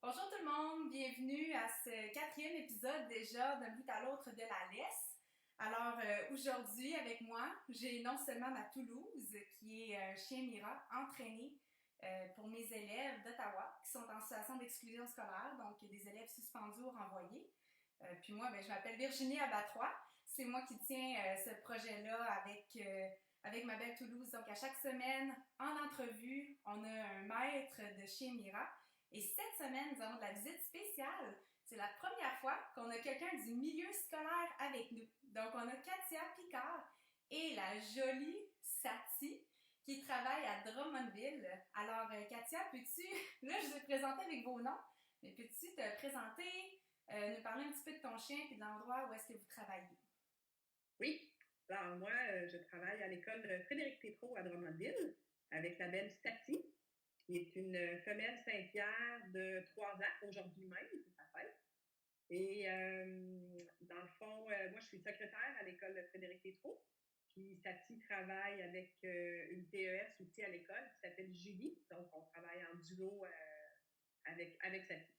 Bonjour tout le monde, bienvenue à ce quatrième épisode déjà d'un bout à l'autre de la laisse. Alors aujourd'hui avec moi, j'ai non seulement ma Toulouse qui est un chien Mira entraîné pour mes élèves d'Ottawa qui sont en situation d'exclusion scolaire, donc des élèves suspendus ou renvoyés. Puis moi, je m'appelle Virginie Abatrois. C'est moi qui tiens ce projet-là avec ma belle Toulouse. Donc à chaque semaine, en entrevue, on a un maître de chien Mira. Et cette semaine, nous avons de la visite spéciale. C'est la première fois qu'on a quelqu'un du milieu scolaire avec nous. Donc, on a Katia Picard et la jolie Sati qui travaille à Drummondville. Alors, Katia, peux-tu, là, je vais te présenter avec vos noms, mais peux-tu te présenter, nous parler un petit peu de ton chien et de l'endroit où est-ce que vous travaillez? Oui. Alors, moi, je travaille à l'école Frédéric Tétrault à Drummondville avec la belle Stati, qui est une femelle Saint-Pierre de 3 ans, aujourd'hui même, c'est sa fête. Et dans le fond, moi, je suis secrétaire à l'école Frédéric Tétrault. Puis Stati travaille avec une TES aussi à l'école qui s'appelle Julie. Donc, on travaille en duo avec Stati.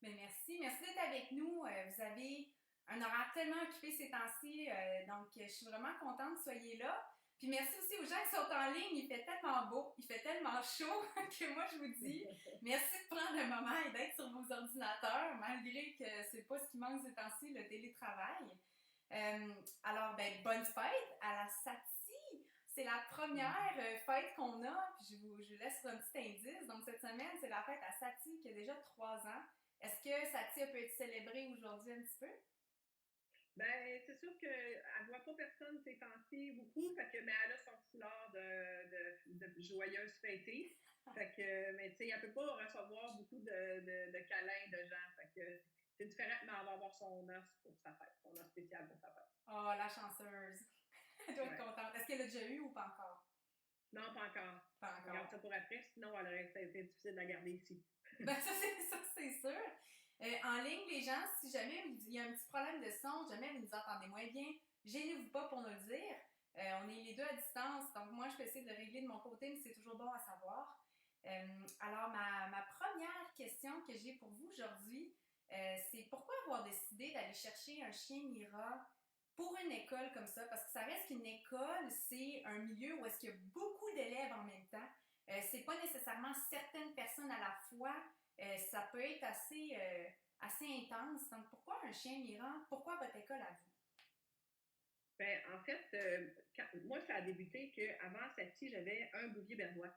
Mais merci. Merci d'être avec nous. Vous avez un horaire tellement occupé ces temps-ci, donc je suis vraiment contente que vous soyez là. Puis merci aussi aux gens qui sont en ligne. Il fait tellement beau, il fait tellement chaud que moi je vous dis merci de prendre un moment et d'être sur vos ordinateurs, malgré que c'est pas ce qui manque ces temps-ci, le télétravail. Alors, bonne fête à la Sati! C'est la première fête qu'on a, puis je vous laisse un petit indice. Donc, cette semaine, c'est la fête à Sati qui a déjà 3 ans. Est-ce que Sati peut être célébrée aujourd'hui un petit peu? Ben, c'est sûr qu'elle ne voit pas personne ces temps-ci beaucoup, fait que, mais elle a son foulard de joyeuse fêtée. Fait que, mais tu sais, elle ne peut pas recevoir beaucoup de câlins de gens. Fait que c'est différent, mais elle va avoir son os pour sa fête, son os spécial pour sa fête. Oh, la chanceuse! Elle doit être Ouais. contente. Est-ce qu'elle l'a déjà eu ou pas encore? Non, pas encore. Pas On garde encore. ça pour après, sinon elle aurait été difficile de la garder ici. Ça, c'est sûr. En ligne, les gens, si jamais il y a un petit problème de son, si jamais vous nous entendez moins bien, gênez-vous pas pour nous le dire. On est les deux à distance, donc moi, je peux essayer de le régler de mon côté, mais c'est toujours bon à savoir. Alors, ma première question que j'ai pour vous aujourd'hui, c'est pourquoi avoir décidé d'aller chercher un chien Mira pour une école comme ça? Parce que ça reste qu'une école, c'est un milieu où est-ce qu'il y a beaucoup d'élèves en même temps. C'est pas nécessairement certaines personnes à la fois. Ça peut être assez intense. Donc, pourquoi un chien Mira? Pourquoi votre école à vous? Ben, en fait, moi, ça a débuté qu'avant Sati, j'avais un bouvier bernois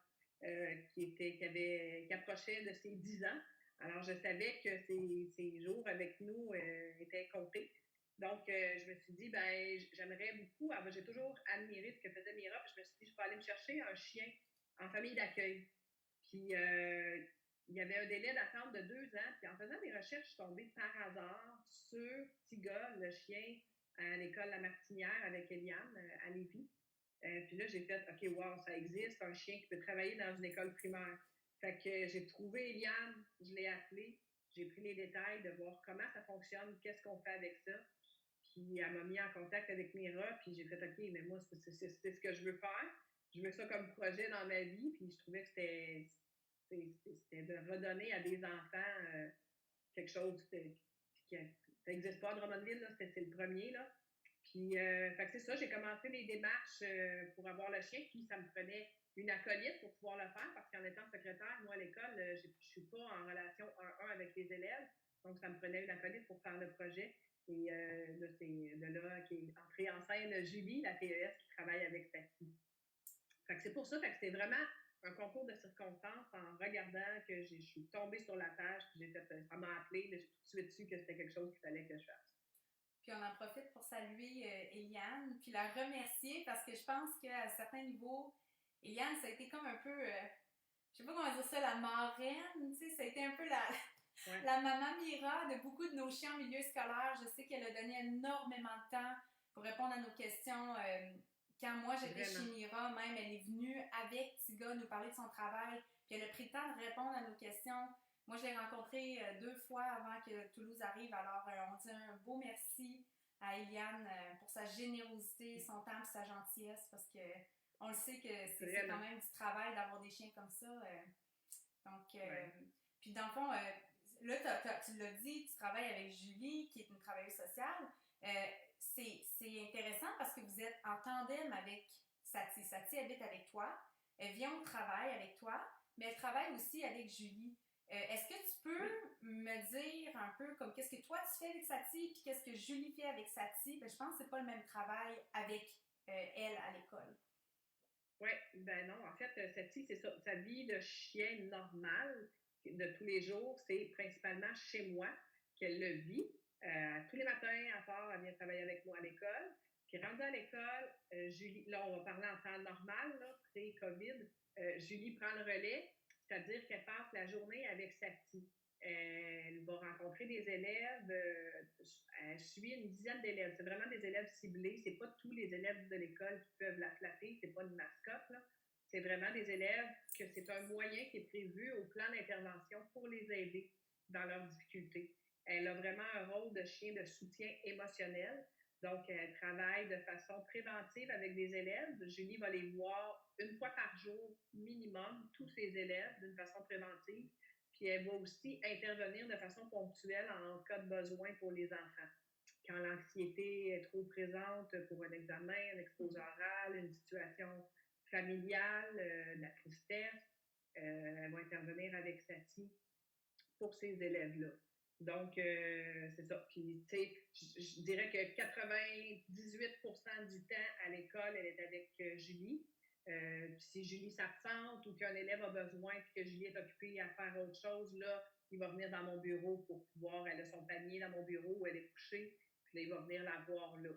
qui approchait de ses 10 ans. Alors, je savais que ses jours avec nous étaient comptés. Donc, je me suis dit, ben, j'aimerais beaucoup. J'ai toujours admiré ce que faisait Mira. Puis je me suis dit, je peux aller me chercher un chien en famille d'accueil. Puis, il y avait un délai d'attente de 2 ans. Puis, en faisant des recherches, je suis tombée par hasard sur Tiga, le chien à l'école La Martinière avec Eliane à Lévis. Puis là, j'ai fait, OK, wow, ça existe, un chien qui peut travailler dans une école primaire. Fait que j'ai trouvé Eliane, je l'ai appelée, j'ai pris les détails de voir comment ça fonctionne, qu'est-ce qu'on fait avec ça. Puis elle m'a mis en contact avec Mira, puis j'ai fait, OK, mais moi, c'est ce que je veux faire. Je veux ça comme projet dans ma vie, puis je trouvais que c'était de redonner à des enfants quelque chose qui n'existe pas à Drummondville, c'est le premier. Là. Puis, fait que c'est ça, j'ai commencé les démarches pour avoir le chien, puis ça me prenait une acolyte pour pouvoir le faire, parce qu'en étant secrétaire, moi, à l'école, je ne suis pas en relation 1-1 avec les élèves, donc ça me prenait une acolyte pour faire le projet. Et là, c'est de là qui est entrée en scène Julie, la TES, qui travaille avec Stati. Fait que c'est pour ça, fait que c'était vraiment un concours de circonstances en regardant que je suis tombée sur la page, puis j'ai fait, ça m'a appelé, j'ai tout de suite su que c'était quelque chose qu'il fallait que je fasse. Puis on en profite pour saluer Eliane, puis la remercier parce que je pense qu'à certains niveaux, Eliane, ça a été comme un peu, je sais pas comment dire ça, la marraine, tu sais, ça a été un peu Ouais, la maman Mira de beaucoup de nos chiens en milieu scolaire. Je sais qu'elle a donné énormément de temps pour répondre à nos questions. Quand moi j'étais chez vraiment. Mira, même, elle est venue avec Tiga nous parler de son travail, puis elle a pris le temps de répondre à nos questions. Moi, je l'ai rencontrée 2 fois avant que Toulouse arrive, alors on dit un beau merci à Eliane pour sa générosité, son temps et sa gentillesse, parce que on le sait que c'est quand Vraiment. même du travail d'avoir des chiens comme ça. Donc, Ouais. Puis dans le fond, là, tu l'as dit, tu travailles avec Julie, qui est une travailleuse sociale. C'est intéressant parce que vous êtes en tandem avec Satie. Satie habite avec toi, elle vient au travail avec toi, mais elle travaille aussi avec Julie. Est-ce que tu peux me dire un peu comme qu'est-ce que toi tu fais avec Satie, puis qu'est-ce que Julie fait avec Satie? Je pense que c'est pas le même travail avec elle à l'école. Oui, ben non, en fait, Satie, c'est ça. Sa vie de chien normale de tous les jours, c'est principalement chez moi qu'elle le vit. Tous les matins, à part, elle vient travailler avec moi à l'école. Puis rendue à l'école, Julie, là, on va parler en temps normal, là, pré-COVID, Julie prend le relais, c'est-à-dire qu'elle passe la journée avec Satie. Elle va rencontrer des élèves, elle suit une dizaine d'élèves. C'est vraiment des élèves ciblés. C'est pas tous les élèves de l'école qui peuvent la flatter. C'est pas une mascotte, là. C'est vraiment des élèves que c'est un moyen qui est prévu au plan d'intervention pour les aider dans leurs difficultés. Elle a vraiment un rôle de chien de soutien émotionnel. Donc, elle travaille de façon préventive avec des élèves. Julie va les voir une fois par jour minimum, tous ses élèves, d'une façon préventive. Puis elle va aussi intervenir de façon ponctuelle en cas de besoin pour les enfants. Quand l'anxiété est trop présente pour un examen, un exposé oral, une situation familiale, de la tristesse, elle va intervenir avec Satie pour ces élèves-là. Donc, c'est ça. Puis, tu sais, je dirais que 98% du temps à l'école, elle est avec Julie. Puis si Julie s'absente ou qu'un élève a besoin puis que Julie est occupée à faire autre chose, là, il va venir dans mon bureau pour pouvoir, elle a son panier dans mon bureau où elle est couchée, puis là, il va venir la voir là.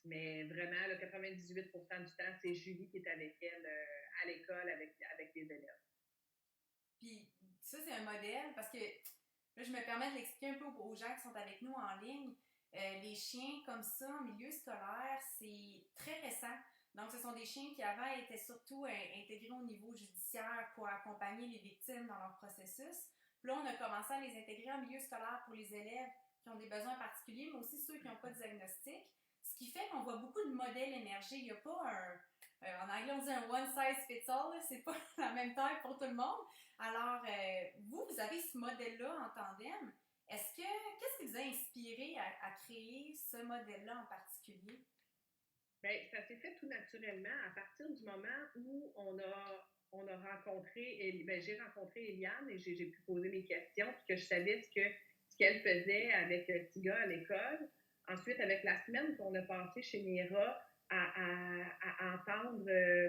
Mais vraiment, le 98% du temps, c'est Julie qui est avec elle à l'école avec les élèves. Puis ça, c'est un modèle parce que là, je me permets de l'expliquer un peu aux gens qui sont avec nous en ligne. Les chiens comme ça en milieu scolaire, c'est très récent. Donc, ce sont des chiens qui avant étaient surtout intégrés au niveau judiciaire pour accompagner les victimes dans leur processus. Puis là, on a commencé à les intégrer en milieu scolaire pour les élèves qui ont des besoins particuliers, mais aussi ceux qui n'ont pas de diagnostic. Ce qui fait qu'on voit beaucoup de modèles émerger. Il n'y a pas en anglais, on dit un one size fits all, c'est pas la même taille pour tout le monde. Alors, vous avez ce modèle-là en tandem. Qu'est-ce qui vous a inspiré à créer ce modèle-là en particulier? Bien, ça s'est fait tout naturellement à partir du moment où on a rencontré, ben, j'ai rencontré Eliane et j'ai pu poser mes questions, puis que je savais ce qu'elle faisait avec Tiga à l'école. Ensuite, avec la semaine qu'on a passée chez Mira à entendre,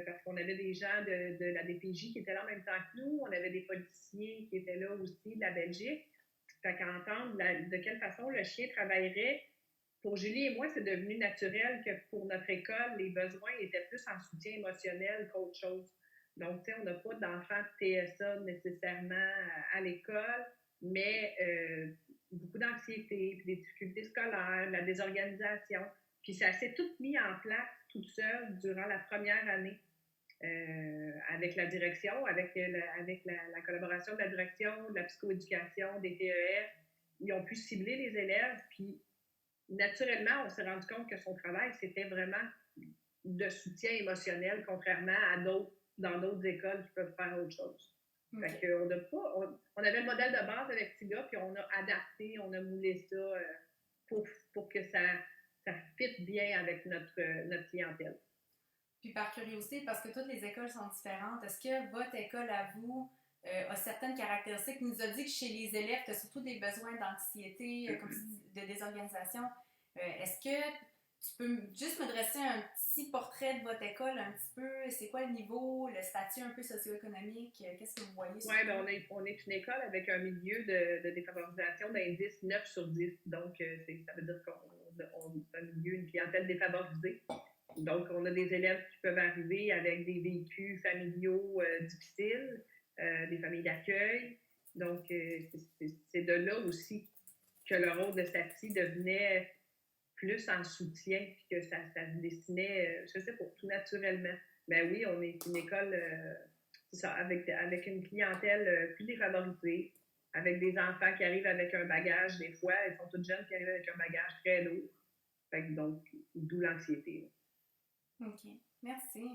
parce qu'on avait des gens de la DPJ qui étaient là en même temps que nous, on avait des policiers qui étaient là aussi de la Belgique. Fait qu'à entendre de quelle façon le chien travaillerait. Pour Julie et moi, c'est devenu naturel que pour notre école, les besoins étaient plus en soutien émotionnel qu'autre chose. Donc, tu sais, on n'a pas d'enfants de TSA nécessairement à l'école, mais beaucoup d'anxiété, puis des difficultés scolaires, la désorganisation. Puis ça s'est tout mis en place toute seule durant la première année. Avec la direction, avec la collaboration de la direction, de la psychoéducation, des TEF, ils ont pu cibler les élèves, puis naturellement, on s'est rendu compte que son travail, c'était vraiment de soutien émotionnel, contrairement à dans d'autres écoles qui peuvent faire autre chose. Okay. Fait qu'on on avait le modèle de base avec Tiga, puis on a adapté, on a moulé ça pour que ça fitte bien avec notre clientèle. Puis par curiosité, parce que toutes les écoles sont différentes, est-ce que votre école à vous a certaines caractéristiques? Tu nous as dit que chez les élèves, tu as surtout des besoins d'anxiété, comme de désorganisation. Est-ce que tu peux juste me dresser un petit portrait de votre école, un petit peu, c'est quoi le niveau, le statut un peu socio-économique? Qu'est-ce que vous voyez? Oui, ben on est une école avec un milieu de défavorisation d'indice 9 sur 10. Donc, ça veut dire qu'on a un milieu, une clientèle défavorisée. Donc, on a des élèves qui peuvent arriver avec des vécus familiaux difficiles, des familles d'accueil. Donc, c'est de là aussi que le rôle de Satie devenait plus en soutien, puis que ça se dessinait, je sais pas, tout naturellement. Ben oui, on est une école, c'est ça, avec une clientèle plus défavorisée, avec des enfants qui arrivent avec un bagage, des fois, ils sont toutes jeunes qui arrivent avec un bagage très lourd. Fait que donc, d'où l'anxiété. OK. Merci.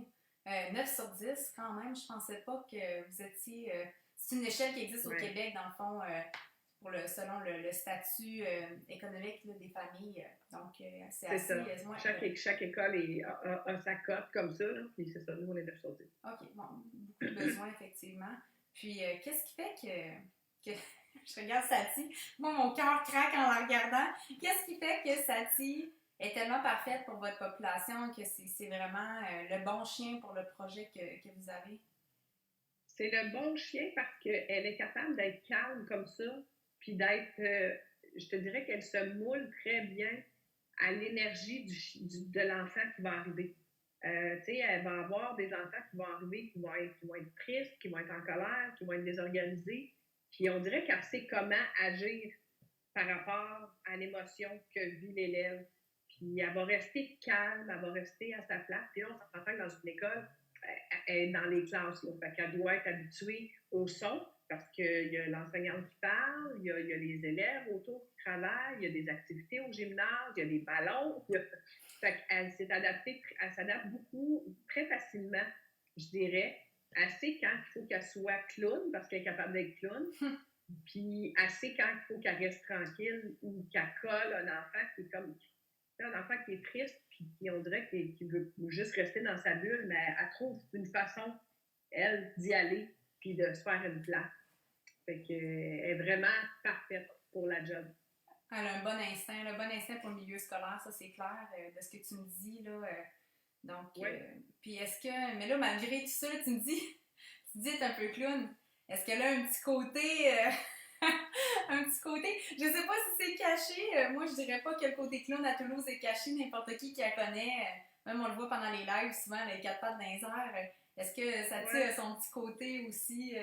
9 sur 10, quand même. Je pensais pas que vous étiez c'est une échelle qui existe au Ouais. Québec, dans le fond, selon le statut économique là, des familles. Donc, c'est assez... ça. Chaque école a sa cote comme ça, là, puis c'est ça, nous, on est de sauter. OK, bon, beaucoup de besoins, effectivement. Puis, qu'est-ce qui fait que je regarde Satie, moi, mon cœur craque en la regardant. Qu'est-ce qui fait que Satie est tellement parfaite pour votre population que c'est vraiment le bon chien pour le projet que vous avez? C'est le bon chien parce qu'elle est capable d'être calme comme ça, puis d'être, je te dirais qu'elle se moule très bien à l'énergie de l'enfant qui va arriver. Tu sais, elle va avoir des enfants qui vont arriver, qui vont être tristes, qui vont être en colère, qui vont être désorganisés. Puis on dirait qu'elle sait comment agir par rapport à l'émotion que vit l'élève. Puis elle va rester calme, elle va rester à sa place. Puis là, on s'entend que dans une école, elle est dans les classes. Là. Fait qu'elle doit être habituée au son parce qu'il y a l'enseignante qui parle, il y a les élèves autour qui travaillent, il y a des activités au gymnase, il y a des ballons. Fait qu'elle s'est adaptée, elle s'adapte beaucoup, très facilement, je dirais. Assez quand il faut qu'elle soit clown, parce qu'elle est capable d'être clown, puis assez quand il faut qu'elle reste tranquille ou qu'elle colle un enfant qui est comme un enfant qui est triste, puis on dirait qu'il veut juste rester dans sa bulle, mais elle trouve une façon, elle, d'y aller, puis de se faire une place. Fait qu'elle est vraiment parfaite pour la job. Elle a un bon instinct, le bon instinct pour le milieu scolaire, ça c'est clair, de ce que tu me dis, là. Donc, oui. Puis est-ce que, mais là, malgré tout ça, là, tu dis, t'es un peu clown. Est-ce qu'elle a un petit côté, un petit côté, je sais pas si c'est caché, moi je dirais pas que le côté clown à Toulouse est caché, n'importe qui la connaît, même on le voit pendant les lives, souvent, les quatre pattes dans les airs. Est-ce que Satie a son petit côté aussi?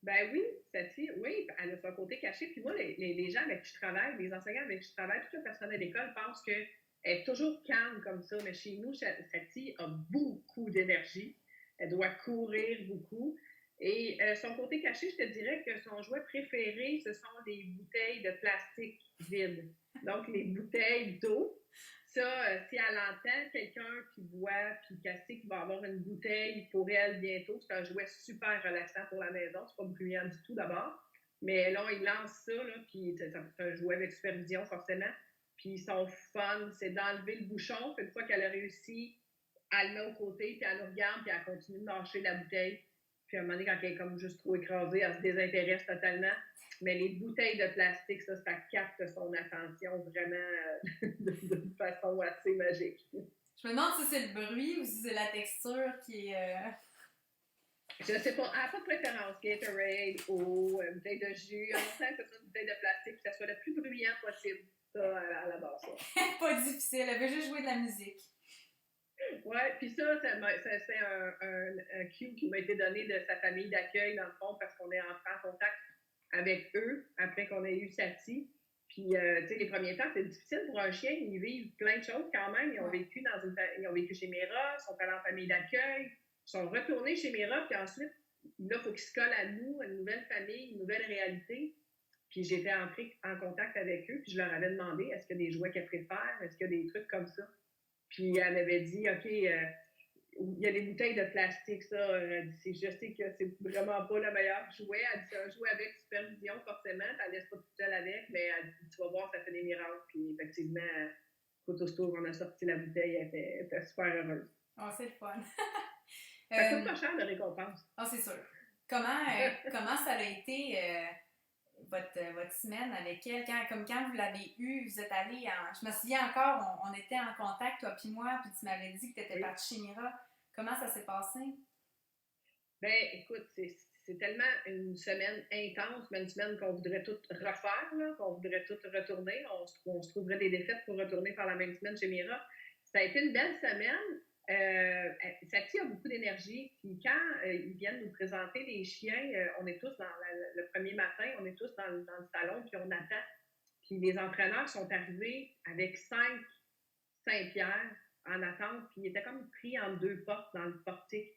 Ben oui, Satie, oui, elle a son côté caché. Puis moi, les gens avec qui je travaille, les enseignants avec qui je travaille, tout le personnel d'école pense qu'elle est toujours calme comme ça. Mais chez nous, Satie a beaucoup d'énergie. Elle doit courir beaucoup. Et son côté caché, je te dirais que son jouet préféré, ce sont les bouteilles de plastique vides. Donc, les bouteilles d'eau. Ça, si elle entend quelqu'un qui boit puis qu'elle sait qu'il va avoir une bouteille pour elle bientôt, c'est un jouet super relaxant pour la maison. C'est pas bruyant du tout d'abord. Mais là, il lance ça, là, puis c'est un jouet avec supervision, forcément. Puis son fun, c'est d'enlever le bouchon. Puis une fois qu'elle a réussi, elle le met au côté, puis elle nous regarde, puis elle continue de mâcher la bouteille. Puis à un moment donné, quand elle est comme juste trop écrasée, elle se désintéresse totalement. Mais les bouteilles de plastique, ça capte son attention vraiment d'une façon assez magique. Je me demande si c'est le bruit ou si c'est la texture qui est... Je ne sais pas. Elle n'a pas de préférence. Gatorade, eau, bouteille de jus. En même temps que ce soit une bouteille de plastique, que ça soit le plus bruyant possible. Ça, à la base. Pas difficile. Elle veut juste jouer de la musique. Ouais, puis ça c'est un cue qui m'a été donné de sa famille d'accueil, dans le fond, parce qu'on est entré en contact avec eux après qu'on ait eu Satie. Puis, tu sais, les premiers temps, c'est difficile pour un chien. Ils vivent plein de choses quand même. Ils ont vécu chez Mira, ils sont allés en famille d'accueil, ils sont retournés chez Mira, puis ensuite, là, il faut qu'ils se collent à nous, à une nouvelle famille, une nouvelle réalité. Puis, j'étais entrée en contact avec eux, puis je leur avais demandé est-ce qu'il y a des jouets qu'elles préfèrent, est-ce qu'il y a des trucs comme ça. Puis, elle m'avait dit OK, il y a des bouteilles de plastique, ça. Elle dit, je sais que c'est vraiment pas le meilleur jouet. Elle dit, c'est un jouet avec supervision, forcément. Tu ne laisses pas toute seule avec, mais elle dit, tu vas voir, ça fait des miracles. Puis effectivement, Photostour, on a sorti la bouteille, elle était super heureuse. Oh, c'est le fun. Ça coûte pas cher de récompense. Ah, c'est sûr. Comment ça a été votre semaine avec elle? Quand vous l'avez eue, vous êtes allés je me souviens encore, on était en contact, toi puis moi, puis tu m'avais dit que tu étais partie chez Mira. Comment ça s'est passé? Ben, écoute, c'est tellement une semaine intense, mais une semaine qu'on voudrait tout refaire, là, qu'on voudrait tout retourner. On se trouverait des défaites pour retourner par la même semaine chez Mira. Ça a été une belle semaine. Satie a beaucoup d'énergie. Puis quand ils viennent nous présenter les chiens, on est tous le premier matin, on est tous dans le salon, puis on attend. Puis les entraîneurs sont arrivés avec 5 Saint-Pierre en attente, puis ils étaient comme pris en deux portes dans le portique.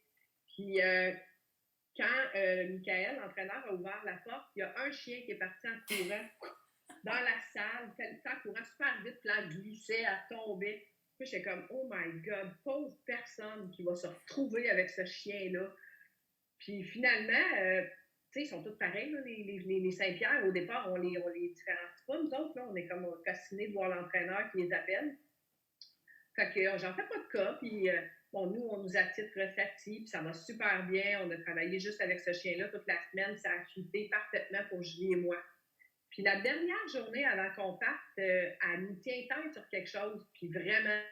Puis quand Michael, l'entraîneur, a ouvert la porte, il y a un chien qui est parti en courant dans la salle, en courant super vite, puis là, elle glissait, elle tombait. Puis j'étais comme, oh my God, pauvre personne qui va se retrouver avec ce chien-là. Puis finalement, ils sont tous pareils, là, les Saint-Pierre. Au départ, on les différencie pas, nous autres. Là, on est comme fascinés de voir l'entraîneur qui les appelle. Fait que j'en fais pas de cas. Puis, bon, nous, on nous attitre Sati, puis ça va super bien. On a travaillé juste avec ce chien-là toute la semaine. Ça a fité parfaitement pour Julie et moi. Puis la dernière journée avant qu'on parte, elle nous tient tête sur quelque chose. Puis vraiment,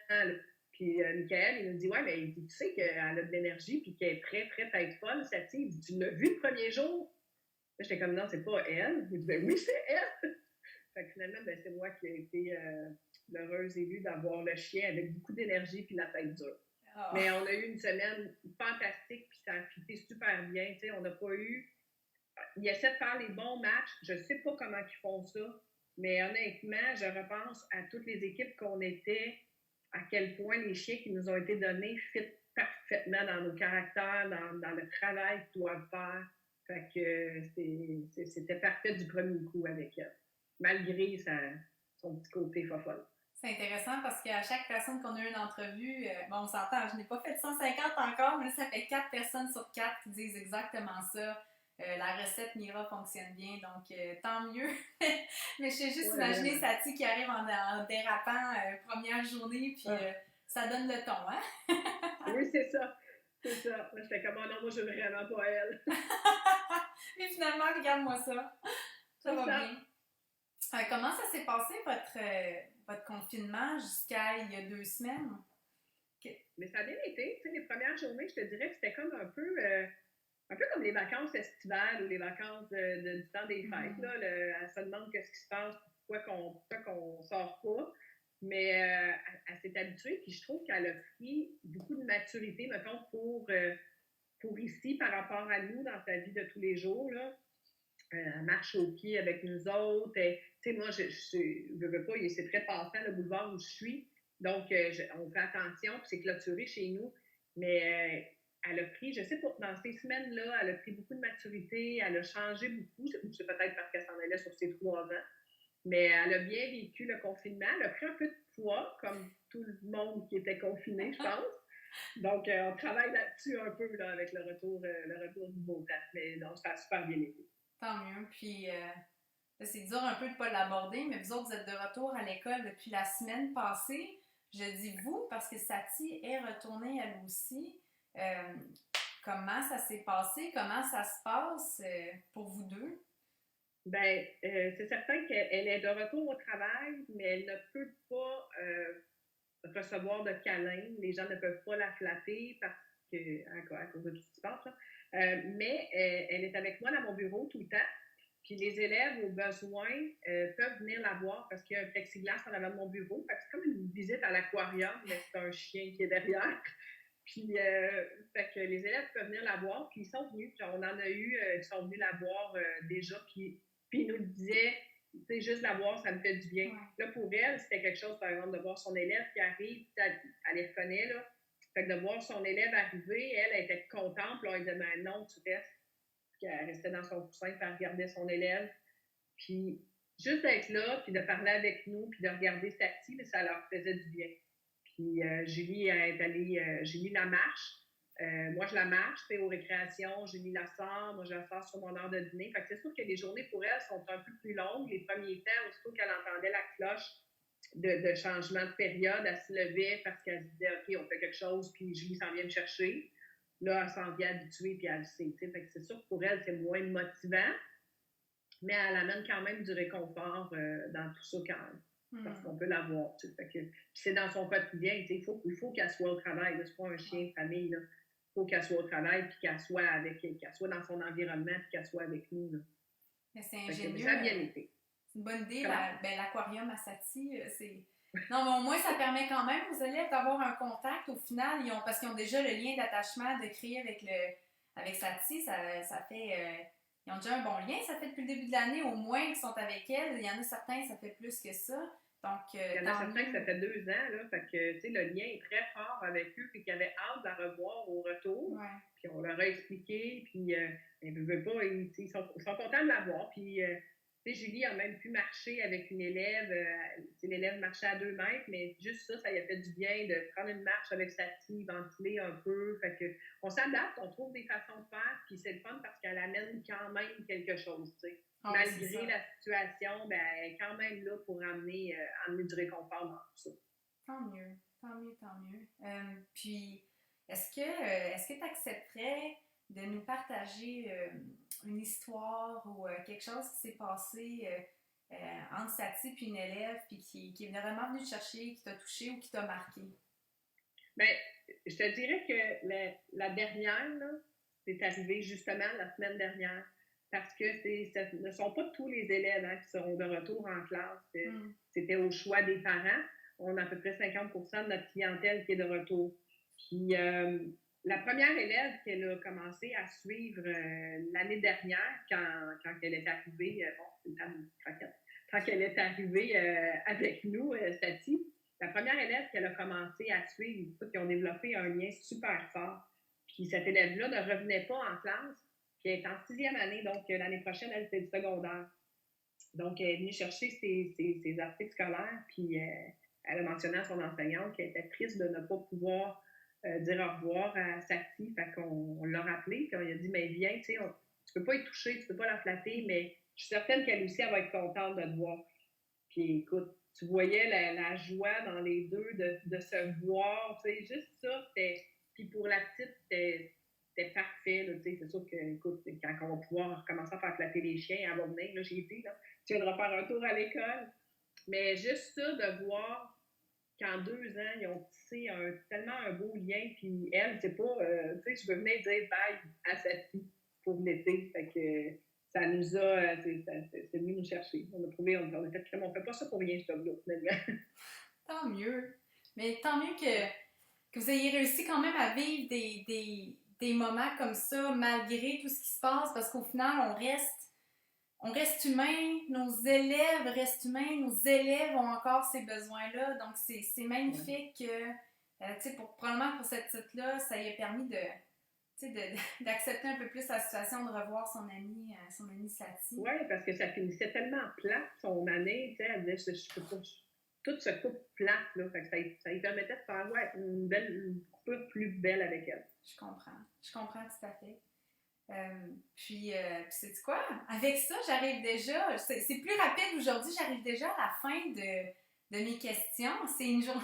puis Michael, il nous dit, ouais, mais il dit, tu sais qu'elle a de l'énergie, puis qu'elle est très, très tête folle, Sati. Il dit, tu l'as vu le premier jour? Là, j'étais comme, non, c'est pas elle. Il dit, ben oui, c'est elle. Fait que finalement, ben, c'est moi qui ai été l'heureuse élue d'avoir le chien avec beaucoup d'énergie puis la tête dure. Oh. Mais on a eu une semaine fantastique, puis ça a fité super bien. Tu sais, on n'a pas eu... Ils essaient de faire les bons matchs. Je ne sais pas comment ils font ça, mais honnêtement, je repense à toutes les équipes qu'on était, à quel point les chiens qui nous ont été donnés fit parfaitement dans nos caractères, dans le travail qu'ils doivent faire. Fait que c'était parfait du premier coup avec elle, malgré son petit côté fofolle. C'est intéressant parce qu'à chaque personne qu'on a eu une entrevue, bon, on s'entend, je n'ai pas fait 150 encore, mais ça fait 4 personnes sur 4 qui disent exactement ça. La recette Mira fonctionne bien, donc tant mieux. Mais je sais juste imaginer Sati qui arrive en dérapant première journée, puis ça donne le ton, hein? Oui, c'est ça. C'est ça. Moi, j'étais comme, oh non, moi, je veux vraiment pas elle. Mais finalement, regarde-moi ça. Ça va bien. Comment ça s'est passé, votre confinement, jusqu'à il y a 2 semaines? Mais ça a bien été. Tu sais, les premières journées, je te dirais que c'était comme un peu comme les vacances estivales ou les vacances du temps des fêtes. Là, elle se demande qu'est-ce qui se passe, pourquoi qu'on sort pas. Mais elle s'est habituée, puis je trouve qu'elle a pris beaucoup de maturité, mettons, pour ici par rapport à nous dans sa vie de tous les jours. Là. Elle marche au pied avec nous autres. Tu sais, moi, je veux pas, c'est très passant le boulevard où je suis. Donc, on fait attention, puis c'est clôturé chez nous. Mais elle a pris, je sais pas, dans ces semaines-là, elle a pris beaucoup de maturité, elle a changé beaucoup. C'est peut-être parce qu'elle s'en allait sur ses 3 ans. Mais elle a bien vécu le confinement. Elle a pris un peu de poids, comme tout le monde qui était confiné, je pense. Donc, on travaille là-dessus un peu là, avec le retour du beau temps. Mais donc, ça a super bien été. Tant mieux. Puis, c'est dur un peu de ne pas l'aborder, mais vous autres, vous êtes de retour à l'école depuis la semaine passée. Je dis vous parce que Sati est retournée elle aussi. Comment ça s'est passé? Comment ça se passe pour vous deux? Bien, c'est certain qu'elle est de retour au travail, mais elle ne peut pas recevoir de câlins. Les gens ne peuvent pas la flatter parce à cause de tout ce qui se passe. Mais elle est avec moi dans mon bureau tout le temps. Puis les élèves, au besoin, peuvent venir la voir parce qu'il y a un plexiglas en avant de mon bureau. Fait que c'est comme une visite à l'aquarium, mais c'est un chien qui est derrière. Puis, fait que les élèves peuvent venir la voir. Puis ils sont venus. Puis on en a eu, ils sont venus la voir déjà. Puis ils nous disaient, tu sais, juste la voir, ça me fait du bien. Ouais. Là, pour elle, c'était quelque chose, par exemple, de voir son élève qui arrive, elle les reconnaît, là. Fait que de voir son élève arriver, elle était contente. Puis là, elle disait, ben non, tu restes. Puis elle restait dans son coussin, puis elle regardait son élève. Puis juste d'être là, puis de parler avec nous, puis de regarder Sati, ça leur faisait du bien. Puis Julie est allée, Julie la marche. Moi, je la marche, aux récréations. Julie la sort. Moi, je la sors sur mon heure de dîner. Fait que c'est sûr que les journées pour elle sont un peu plus longues. Les premiers temps, aussitôt qu'elle entendait la cloche de changement de période, elle se levait parce qu'elle se disait, OK, on fait quelque chose, puis Julie s'en vient me chercher. Là, elle s'en vient habituée, puis elle le sait. Fait que c'est sûr que pour elle, c'est moins motivant, mais elle amène quand même du réconfort dans tout ça quand même. Parce qu'on peut l'avoir. Puis c'est dans son quotidien. Il faut qu'elle soit au travail. C'est pas un chien de famille. Il faut qu'elle soit au travail, puis qu'elle soit dans son environnement, puis qu'elle soit avec nous. Là. Mais c'est ingénieux. Ça a bien été. C'est une bonne idée. L'aquarium à Sati, c'est... Non, mais au moins, ça permet quand même aux élèves d'avoir un contact. Au final, parce qu'ils ont déjà le lien d'attachement de créer avec Sati. Ça fait... ils ont déjà un bon lien. Ça fait depuis le début de l'année, au moins, qu'ils sont avec elle. Il y en a certains, ça fait plus que ça. Donc, il y en a certains que ça fait 2 ans. Là, fait que, tu sais, le lien est très fort avec eux. Puis qu'ils avaient hâte de la revoir au retour. Ouais. Puis on leur a expliqué. Puis ils ne veulent pas. Ils sont contents de la voir. Puis... Tu sais, Julie a même pu marcher avec une élève. L'élève marchait à 2 mètres, mais juste ça, ça lui a fait du bien de prendre une marche avec sa fille, ventiler un peu. Fait que on s'adapte, on trouve des façons de faire, puis c'est le fun parce qu'elle amène quand même quelque chose, tu sais. Oh, Malgré la situation, ben, elle est quand même là pour amener du réconfort dans tout ça. Tant mieux, tant mieux, tant mieux. Puis, est-ce que tu accepterais de nous partager une histoire ou quelque chose qui s'est passé entre Saty puis une élève, puis qui est vraiment venue te chercher, qui t'a touché ou qui t'a marqué? Bien, je te dirais que la dernière, là, c'est arrivé justement la semaine dernière. Parce que ce ne sont pas tous les élèves qui seront de retour en classe. C'était au choix des parents. On a à peu près 50% de notre clientèle qui est de retour. Puis la première élève qu'elle a commencé à suivre l'année dernière, quand elle est arrivée, quand elle est arrivée avec nous, Saty, la première élève qu'elle a commencé à suivre, qui ont développé un lien super fort. Puis cette élève-là ne revenait pas en classe. Puis elle est en 6e année, donc l'année prochaine, elle fait du secondaire. Donc, elle est venue chercher ses articles scolaires, puis elle a mentionné à son enseignante qu'elle était triste de ne pas pouvoir dire au revoir à Saty. Fait qu'on l'a rappelé, puis on lui a dit, mais viens, tu sais, tu peux pas y toucher, tu peux pas la flatter, mais je suis certaine qu'elle aussi, elle va être contente de te voir. Puis écoute, tu voyais la joie dans les deux de se voir, tu sais, juste ça, c'était... Puis pour la petite, c'était parfait, là, c'est sûr que, écoute, quand on va pouvoir recommencer à faire flatter les chiens, elle va venir, là, j'y étais, là, tu viendras faire un tour à l'école. Mais juste ça, de voir qu'en 2 ans, ils ont tissé tellement un beau lien, puis elle, c'est pas, tu sais, je veux venir dire bye à Saty pour l'été, fait que ça nous a, c'est venu nous chercher. On a trouvé, on a fait crème, on fait pas ça pour rien, ce job-là, finalement. Tant mieux. Mais tant mieux que vous ayez réussi quand même à vivre des moments comme ça, malgré tout ce qui se passe, parce qu'au final, on reste humain, nos élèves restent humains, nos élèves ont encore ces besoins-là, donc c'est magnifique que, tu sais, probablement pour cette petite-là, ça lui a permis d'accepter un peu plus la situation, de revoir son ami Saty. Oui, parce que ça finissait tellement plate son année, tu sais, elle disait, je peux pas, tout se coupe plate, là, fait que ça lui permettait de faire une coupure plus belle avec elle. Je comprends tout à fait. Puis sais-tu quoi? Avec ça, j'arrive déjà, c'est plus rapide aujourd'hui, j'arrive déjà à la fin de mes questions. C'est une journée,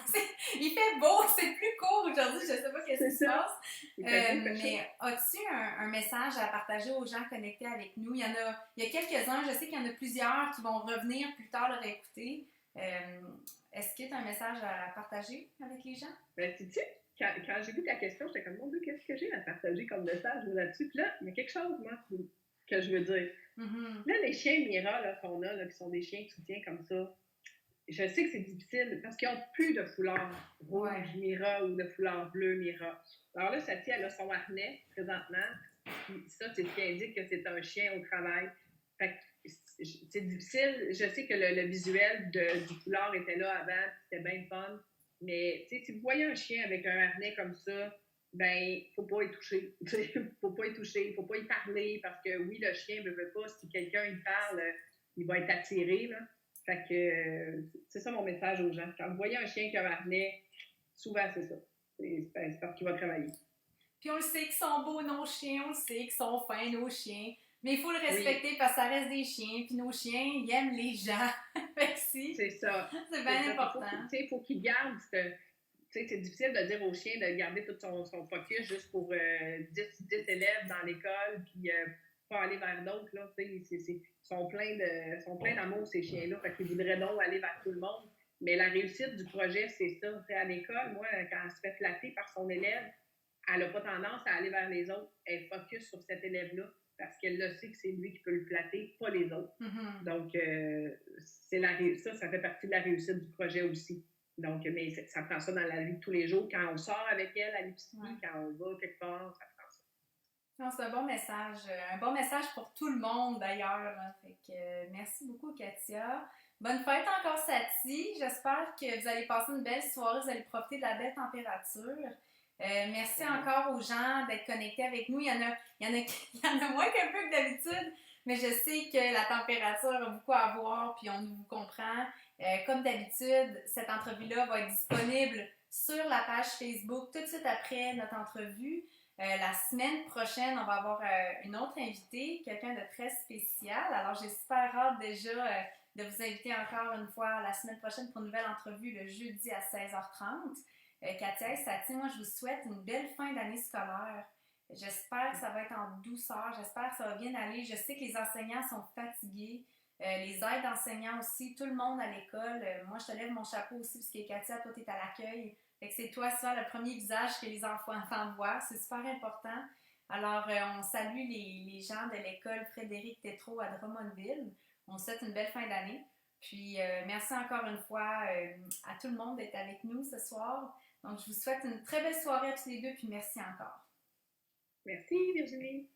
il fait beau, c'est plus court aujourd'hui, je sais pas qu'est-ce qui se passe. Mais as-tu un message à partager aux gens connectés avec nous? Il y a quelques-uns, je sais qu'il y en a plusieurs qui vont revenir plus tard le réécouter. Est-ce que tu as un message à partager avec les gens? Ben, tu sais, quand j'ai vu ta question, j'étais comme, mon Dieu, qu'est-ce que j'ai à partager comme message là-dessus? Puis là, il y a quelque chose, moi, que je veux dire. Mm-hmm. Là, les chiens Mira là, qu'on a, là, qui sont des chiens de soutien comme ça, je sais que c'est difficile parce qu'ils n'ont plus de foulard rouge Mira ou de foulard bleu Mira. Alors là, Saty, elle a son harnais présentement. Puis ça, c'est ce qui indique que c'est un chien au travail. Fait que c'est difficile. Je sais que le visuel du foulard était là avant, c'était bien fun. Mais si vous voyez un chien avec un harnais comme ça, ben, faut pas y toucher. Faut pas y toucher, faut pas y parler parce que oui, le chien ne veut pas. Si quelqu'un y parle, il va être attiré, là. Fait que c'est ça mon message aux gens. Quand vous voyez un chien qui a un harnais, souvent c'est ça. C'est parce qu'il va travailler. Puis on le sait qu'ils sont beaux, nos chiens, on le sait qu'ils sont fins, nos chiens. Mais il faut le respecter parce que ça reste des chiens. Puis nos chiens, ils aiment les gens. C'est ça. C'est bien important. Il faut qu'ils gardent c'est difficile de dire aux chiens de garder tout son focus juste pour 10 élèves dans l'école, puis pas aller vers d'autres. Là, ils sont pleins d'amour, ces chiens-là. Fait qu'ils voudraient donc aller vers tout le monde. Mais la réussite du projet, c'est ça. À l'école, moi, quand elle se fait flatter par son élève, elle n'a pas tendance à aller vers les autres. Elle focus sur cet élève-là parce qu'elle le sait que c'est lui qui peut le flatter, pas les autres. Mm-hmm. Donc, ça fait partie de la réussite du projet aussi. Donc, mais ça prend ça dans la vie de tous les jours. Quand on sort avec elle à l'épicerie, quand on va quelque part, ça prend ça. Non, c'est un bon message pour tout le monde d'ailleurs. Fait que, merci beaucoup, Katia. Bonne fête encore, Saty. J'espère que vous allez passer une belle soirée, vous allez profiter de la belle température. Merci encore aux gens d'être connectés avec nous. Il y en a moins qu'un peu que d'habitude. Mais je sais que la température a beaucoup à voir, puis on vous comprend. Comme d'habitude, cette entrevue-là va être disponible sur la page Facebook tout de suite après notre entrevue. La semaine prochaine, on va avoir une autre invitée, quelqu'un de très spécial. Alors, j'ai super hâte déjà de vous inviter encore une fois la semaine prochaine pour une nouvelle entrevue le jeudi à 16h30. Katia et Saty, moi, je vous souhaite une belle fin d'année scolaire. J'espère que ça va être en douceur, j'espère que ça va bien aller. Je sais que les enseignants sont fatigués, les aides enseignants aussi, tout le monde à l'école. Moi, je te lève mon chapeau aussi parce que Katia, toi, tu es à l'accueil. Fait que c'est toi, ça, le premier visage que les enfants voient. C'est super important. Alors, on salue les gens de l'école Frédéric Tétrault à Drummondville. On souhaite une belle fin d'année. Puis, merci encore une fois à tout le monde d'être avec nous ce soir. Donc, je vous souhaite une très belle soirée à tous les deux, puis merci encore. Merci, Virginie.